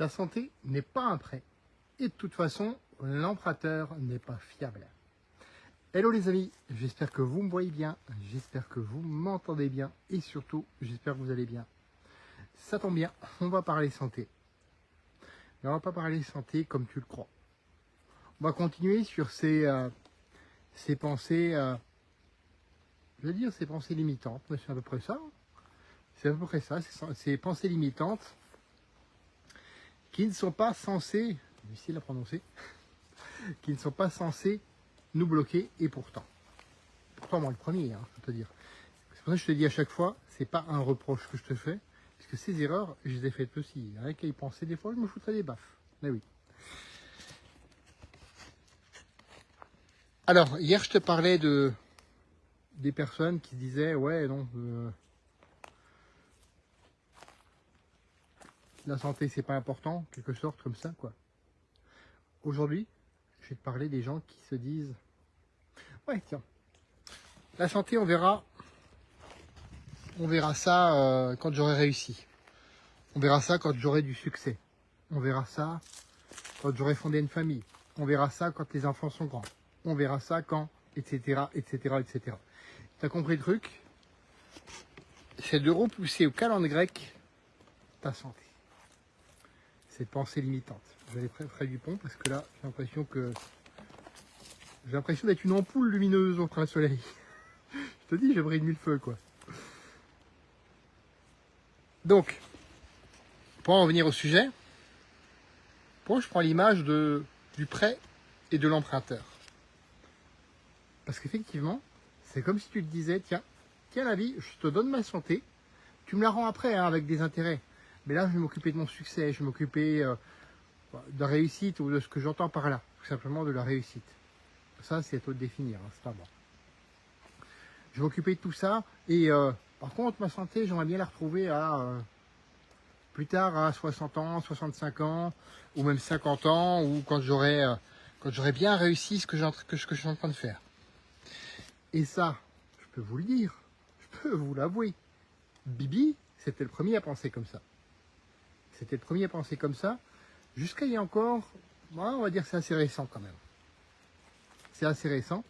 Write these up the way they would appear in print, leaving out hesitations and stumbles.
Ta santé n'est pas un prêt. Et de toute façon, l'emprunteur n'est pas fiable. Hello les amis, j'espère que vous me voyez bien, j'espère que vous m'entendez bien et surtout, j'espère que vous allez bien. Ça tombe bien, on va parler santé. Mais on va pas parler santé comme tu le crois. On va continuer sur ces pensées, je veux dire ces pensées limitantes, mais c'est à peu près ça. C'est à peu près ça, ces pensées limitantes qui ne sont pas censées, difficile à prononcer, qui ne sont pas censées nous bloquer, et pourtant moi le premier, je peux te dire. C'est pour ça que je te dis à chaque fois, c'est pas un reproche que je te fais, parce que ces erreurs, je les ai faites aussi. Rien qu'à y penser, des fois, je me foutrais des baffes. Mais oui. Alors, hier, je te parlais des personnes qui disaient, ouais, non, la santé, c'est pas important, quelque sorte, comme ça, quoi. Aujourd'hui, je vais te parler des gens qui se disent, ouais, tiens, la santé, on verra ça quand j'aurai réussi. On verra ça quand j'aurai du succès. On verra ça quand j'aurai fondé une famille. On verra ça quand les enfants sont grands. On verra ça quand, etc., etc., etc. T'as compris le truc? C'est de repousser au calendrier grec ta santé. Cette pensée limitante. Je vais aller près du pont parce que là, j'ai l'impression d'être une ampoule lumineuse au plein soleil. Je te dis, j'ai brille mille feux, quoi. Donc, pour en revenir au sujet, je prends l'image du prêt et de l'emprunteur. Parce qu'effectivement, c'est comme si tu te disais, tiens la vie, je te donne ma santé, tu me la rends après avec des intérêts. Mais là, je vais m'occuper de mon succès, je vais m'occuper de la réussite ou de ce que j'entends par là. Tout simplement de la réussite. Ça, c'est à toi de définir, c'est pas moi. Je vais m'occuper de tout ça et par contre, ma santé, j'aimerais bien la retrouver plus tard à 60 ans, 65 ans, ou même 50 ans, ou quand j'aurai bien réussi ce que je suis en train de faire. Et ça, je peux vous le dire, je peux vous l'avouer, Bibi, c'était le premier à penser comme ça. C'était le premier à penser comme ça, jusqu'à il y a encore, on va dire c'est assez récent quand même. C'est assez récent.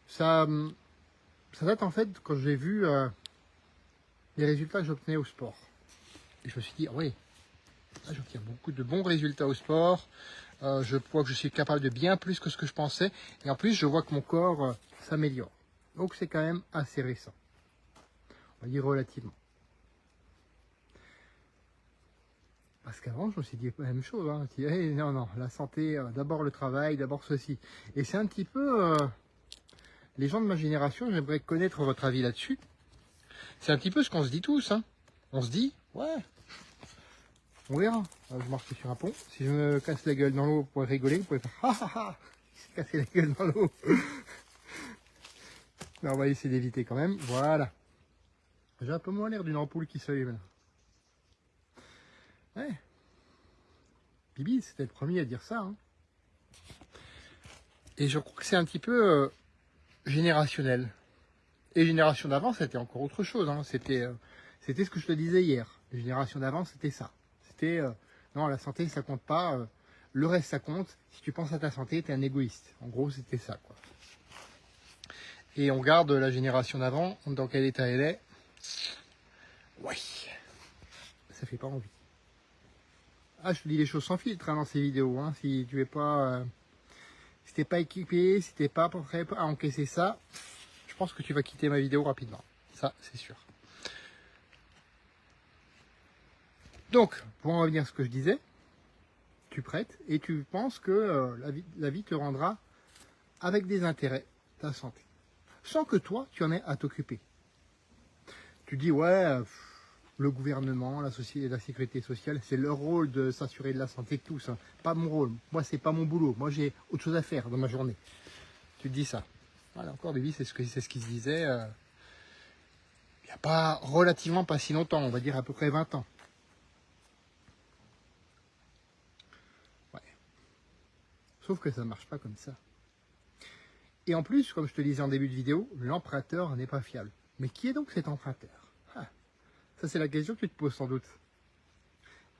Ça date en fait quand j'ai vu les résultats que j'obtenais au sport. Et je me suis dit, ah oui, là j'obtiens beaucoup de bons résultats au sport. Je vois que je suis capable de bien plus que ce que je pensais. Et en plus, je vois que mon corps s'améliore. Donc c'est quand même assez récent. On va dire relativement. Parce qu'avant, je me suis dit la même chose. Je me suis dit, hey, non, la santé, d'abord le travail, d'abord ceci. Et c'est un petit peu... les gens de ma génération, j'aimerais connaître votre avis là-dessus. C'est un petit peu ce qu'on se dit tous. On se dit, ouais, on verra. Je marche sur un pont. Si je me casse la gueule dans l'eau, vous pourrez rigoler. Vous pouvez faire, ah ah ah, il s'est cassé la gueule dans l'eau. On va essayer d'éviter quand même. Voilà. J'ai un peu moins l'air d'une ampoule qui s'allume. Ouais. Bibi, c'était le premier à dire ça. Et je crois que c'est un petit peu générationnel. Et génération d'avant, c'était encore autre chose. C'était ce que je te disais hier. Les générations d'avant, c'était ça. C'était, non, la santé, ça compte pas. Le reste, ça compte. Si tu penses à ta santé, t'es un égoïste. En gros, c'était ça, quoi. Et on regarde la génération d'avant, dans quel état elle est. Oui. Ça fait pas envie. Ah, je te dis les choses sans filtre dans ces vidéos. Si tu es pas... si t'es pas équipé, si t'es pas prêt à encaisser ça, je pense que tu vas quitter ma vidéo rapidement. Ça, c'est sûr. Donc, pour en revenir à ce que je disais, tu prêtes et tu penses que la vie te rendra avec des intérêts ta santé. Sans que toi, tu en aies à t'occuper. Tu dis, ouais, le gouvernement, la sécurité sociale, c'est leur rôle de s'assurer de la santé de tous. Pas mon rôle. Moi, c'est pas mon boulot. Moi, j'ai autre chose à faire dans ma journée. Tu te dis ça. Voilà, encore, Bibi, c'est ce qui se disait il n'y a pas relativement pas si longtemps, on va dire à peu près 20 ans. Ouais. Sauf que ça ne marche pas comme ça. Et en plus, comme je te disais en début de vidéo, l'emprunteur n'est pas fiable. Mais qui est donc cet emprunteur? Ça, c'est la question que tu te poses sans doute.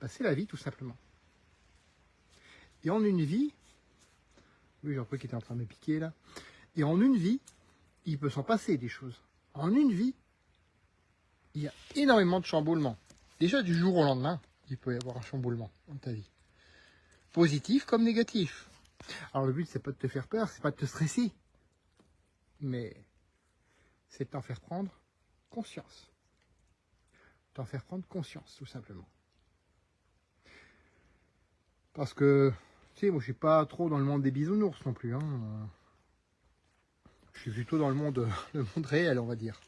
Ben, c'est la vie, tout simplement. Et en une vie, oui, j'ai un truc qui était en train de me piquer là, et en une vie, il peut s'en passer des choses. En une vie, il y a énormément de chamboulements. Déjà, du jour au lendemain, il peut y avoir un chamboulement dans ta vie. Positif comme négatif. Alors le but, c'est pas de te faire peur, c'est pas de te stresser. Mais c'est de t'en faire prendre conscience. T'en faire prendre conscience, tout simplement. Parce que, tu sais, moi je suis pas trop dans le monde des bisounours non plus. Hein. Je suis plutôt dans le monde réel, on va dire.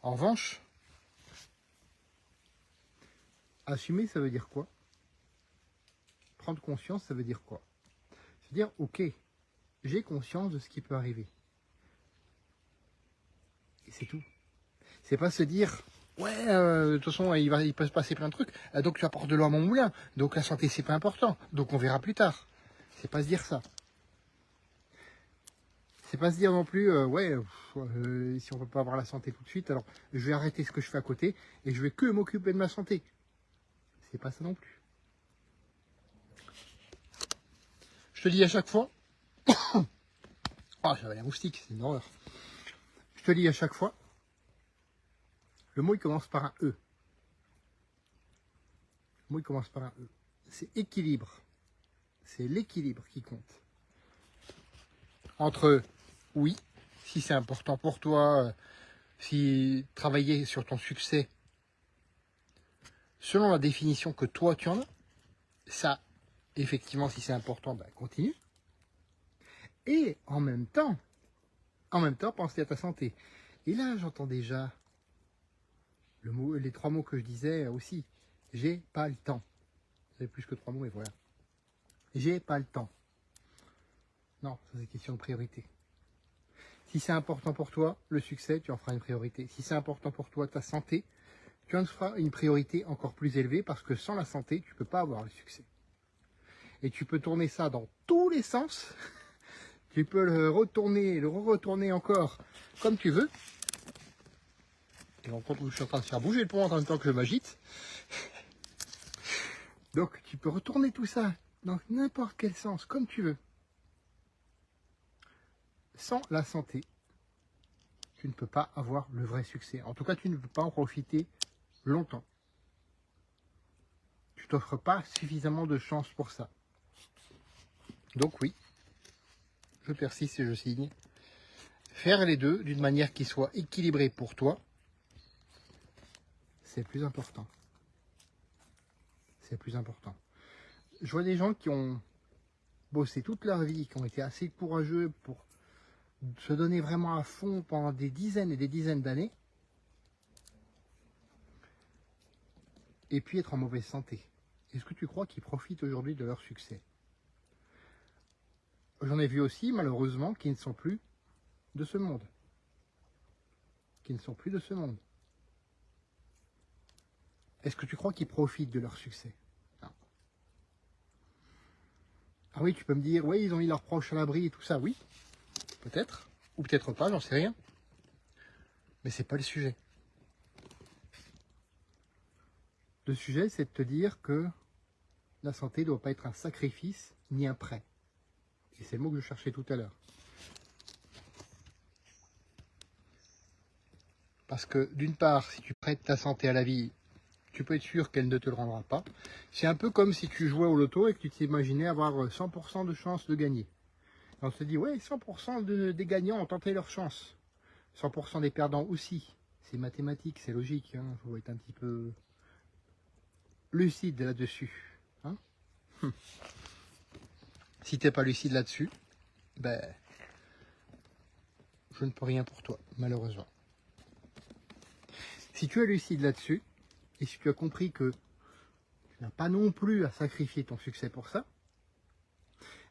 En revanche, assumer, ça veut dire quoi? Prendre conscience, ça veut dire quoi? C'est-à-dire, ok, j'ai conscience de ce qui peut arriver. Et c'est tout. C'est pas se dire, ouais, de toute façon, il peut se passer plein de trucs, donc tu apportes de l'eau à mon moulin, donc la santé, c'est pas important, donc on verra plus tard. C'est pas se dire ça. C'est pas se dire non plus, si on peut pas avoir la santé tout de suite, alors je vais arrêter ce que je fais à côté et je vais que m'occuper de ma santé. C'est pas ça non plus. Je te dis à chaque fois, j'avais la moustique, c'est une horreur. Je te dis à chaque fois, le mot il commence par un E. Le mot il commence par un E. C'est équilibre. C'est l'équilibre qui compte. Entre, oui, si c'est important pour toi, si travailler sur ton succès, selon la définition que toi tu en as, ça, effectivement, si c'est important, continue. Et en même temps, pensez à ta santé. Et là, j'entends déjà les 3 mots que je disais aussi. J'ai pas le temps. C'est plus que 3 mots, et voilà. J'ai pas le temps. Non, ça c'est question de priorité. Si c'est important pour toi, le succès, tu en feras une priorité. Si c'est important pour toi, ta santé, tu en feras une priorité encore plus élevée parce que sans la santé, tu ne peux pas avoir le succès. Et tu peux tourner ça dans tous les sens. Tu peux le retourner encore comme tu veux. Et je suis en train de faire bouger le pont en même temps que je m'agite. Donc tu peux retourner tout ça dans n'importe quel sens, comme tu veux. Sans la santé, tu ne peux pas avoir le vrai succès. En tout cas, tu ne peux pas en profiter longtemps. Tu t'offres pas suffisamment de chance pour ça. Donc oui, je persiste et je signe. Faire les deux d'une manière qui soit équilibrée pour toi, c'est le plus important. C'est le plus important. Je vois des gens qui ont bossé toute leur vie, qui ont été assez courageux pour se donner vraiment à fond pendant des dizaines et des dizaines d'années, et puis être en mauvaise santé. Est-ce que tu crois qu'ils profitent aujourd'hui de leur succès? J'en ai vu aussi, malheureusement, qui ne sont plus de ce monde. Qui ne sont plus de ce monde. Est-ce que tu crois qu'ils profitent de leur succès? Non. Ah oui, tu peux me dire, oui, ils ont mis leurs proches à l'abri et tout ça. Oui, peut-être. Ou peut-être pas, j'en sais rien. Mais c'est pas le sujet. Le sujet, c'est de te dire que la santé ne doit pas être un sacrifice ni un prêt. Et c'est le mot que je cherchais tout à l'heure. Parce que d'une part, si tu prêtes ta santé à la vie, tu peux être sûr qu'elle ne te le rendra pas. C'est un peu comme si tu jouais au loto et que tu t'imaginais avoir 100% de chance de gagner. Et on se dit, ouais, 100% des gagnants ont tenté leur chance. 100% des perdants aussi. C'est mathématique, c'est logique. Il faut être un petit peu lucide là-dessus. Hein. Si tu n'es pas lucide là-dessus, je ne peux rien pour toi, malheureusement. Si tu es lucide là-dessus, et si tu as compris que tu n'as pas non plus à sacrifier ton succès pour ça,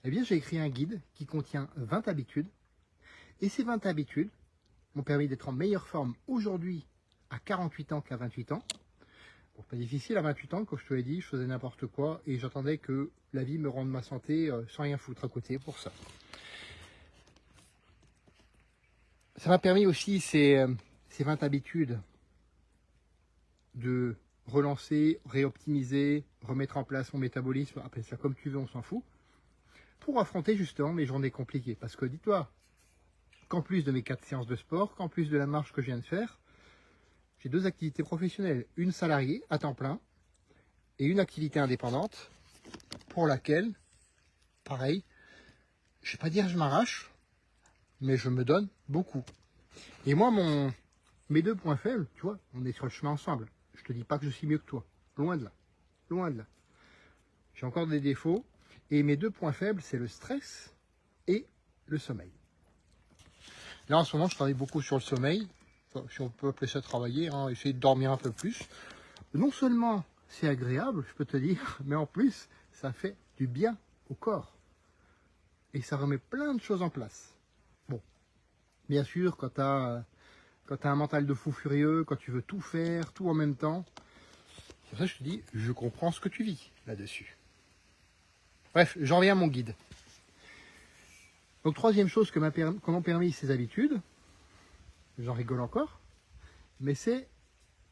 eh bien j'ai écrit un guide qui contient 20 habitudes. Et ces 20 habitudes m'ont permis d'être en meilleure forme aujourd'hui à 48 ans qu'à 28 ans. Bon, pas difficile à 28 ans, comme je te l'ai dit, je faisais n'importe quoi et j'attendais que la vie me rende ma santé sans rien foutre à côté pour ça. Ça m'a permis aussi ces 20 habitudes de relancer, réoptimiser, remettre en place mon métabolisme, appelle ça comme tu veux, on s'en fout, pour affronter justement mes journées compliquées. Parce que dis-toi, qu'en plus de mes 4 séances de sport, qu'en plus de la marche que je viens de faire, j'ai 2 activités professionnelles, une salariée à temps plein et une activité indépendante pour laquelle, pareil, je ne vais pas dire je m'arrache, mais je me donne beaucoup. Et moi, mes 2 points faibles, tu vois, on est sur le chemin ensemble. Je te dis pas que je suis mieux que toi, loin de là, loin de là. J'ai encore des défauts et mes 2 points faibles, c'est le stress et le sommeil. Là, en ce moment, je travaille beaucoup sur le sommeil, enfin, si on peut appeler ça travailler, hein, essayer de dormir un peu plus. Non seulement c'est agréable, je peux te dire, mais en plus, ça fait du bien au corps. Et ça remet plein de choses en place. Bon, bien sûr, quand tu as un mental de fou furieux, quand tu veux tout faire, tout en même temps, c'est pour ça que je te dis, je comprends ce que tu vis là-dessus. Bref, j'en reviens à mon guide. Donc, troisième chose que m'ont permis ces habitudes, j'en rigole encore, mais c'est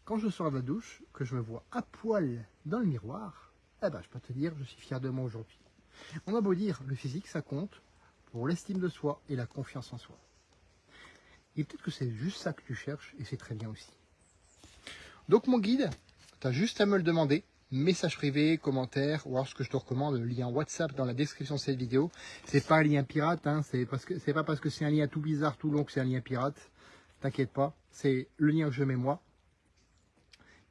quand je sors de la douche, que je me vois à poil dans le miroir, eh ben, je peux te dire, je suis fier de moi aujourd'hui. On a beau dire, le physique, ça compte pour l'estime de soi et la confiance en soi. Et peut-être que c'est juste ça que tu cherches, et c'est très bien aussi. Donc mon guide, tu as juste à me le demander, message privé, commentaire, ou alors ce que je te recommande, le lien WhatsApp dans la description de cette vidéo. C'est pas un lien pirate, hein, c'est pas parce que c'est un lien tout bizarre, tout long que c'est un lien pirate. T'inquiète pas, c'est le lien que je mets moi,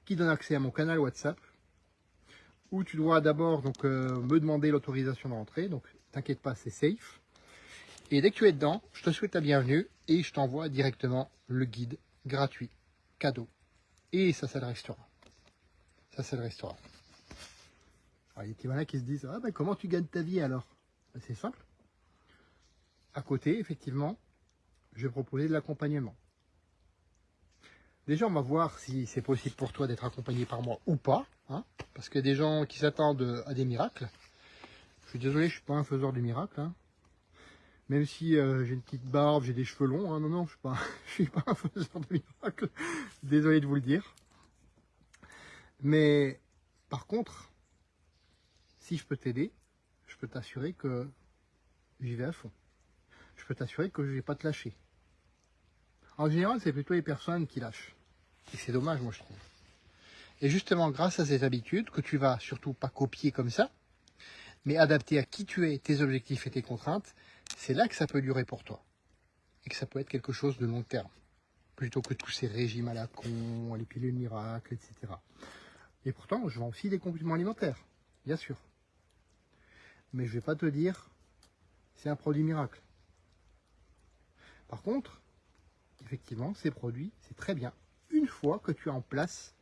qui donne accès à mon canal WhatsApp, où tu dois d'abord donc me demander l'autorisation de rentrer, donc t'inquiète pas, c'est safe. Et dès que tu es dedans, je te souhaite la bienvenue et je t'envoie directement le guide gratuit, cadeau. Et ça, c'est le restaurant. Ça, c'est le restaurant. Alors, il y a des petits malins qui se disent, ah ben comment tu gagnes ta vie alors? Ben, c'est simple. À côté, effectivement, je vais proposer de l'accompagnement. Déjà, on va voir si c'est possible pour toi d'être accompagné par moi ou pas, hein, parce qu'il y a des gens qui s'attendent à des miracles. Je suis désolé, je ne suis pas un faiseur de miracles. Hein. Même si j'ai une petite barbe, j'ai des cheveux longs, hein, non, je suis pas un faiseur de miracles. Désolé de vous le dire. Mais par contre, si je peux t'aider, je peux t'assurer que j'y vais à fond. Je peux t'assurer que je ne vais pas te lâcher. En général, c'est plutôt les personnes qui lâchent. Et c'est dommage, moi, je trouve. Et justement, grâce à cette habitude, que tu vas surtout pas copier comme ça, mais adapter à qui tu es, tes objectifs et tes contraintes, c'est là que ça peut durer pour toi. Et que ça peut être quelque chose de long terme. Plutôt que tous ces régimes à la con, les pilules miracles, etc. Et pourtant, je vends aussi des compléments alimentaires, bien sûr. Mais je ne vais pas te dire, c'est un produit miracle. Par contre, effectivement, ces produits, c'est très bien. Une fois que tu as en place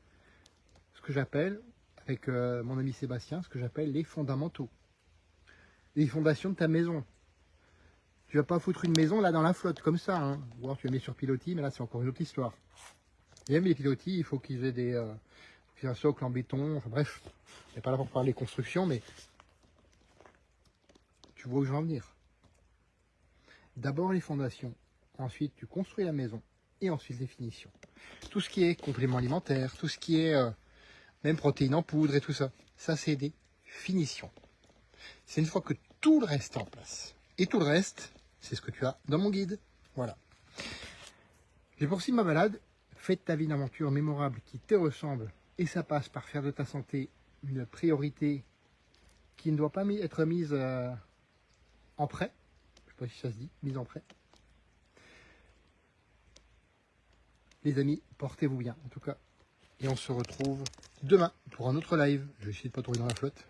ce que j'appelle, avec mon ami Sébastien, ce que j'appelle les fondamentaux. Les fondations de ta maison. Tu vas pas foutre une maison là dans la flotte, comme ça. Hein. Ou alors tu la mets sur pilotis, mais là c'est encore une autre histoire. Et même les pilotis, il faut qu'ils aient un socle en béton, enfin bref. On n'est pas là pour parler construction, mais tu vois où je veux en venir. D'abord les fondations, ensuite tu construis la maison, et ensuite les finitions. Tout ce qui est complément alimentaire, tout ce qui est même protéines en poudre et tout ça, ça c'est des finitions. C'est une fois que tout le reste est en place. Et tout le reste, c'est ce que tu as dans mon guide. Voilà. J'ai poursuivi ma balade. Fais de ta vie une aventure mémorable qui te ressemble. Et ça passe par faire de ta santé une priorité qui ne doit pas être mise en prêt. Je ne sais pas si ça se dit, mise en prêt. Les amis, portez-vous bien en tout cas. Et on se retrouve demain pour un autre live. Je vais essayer de ne pas tomber dans la flotte.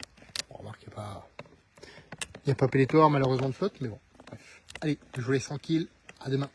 Bon, remarque, il n'y a pas Pélétor malheureusement de flotte, mais bon, bref. Allez, je vous laisse tranquille. À demain.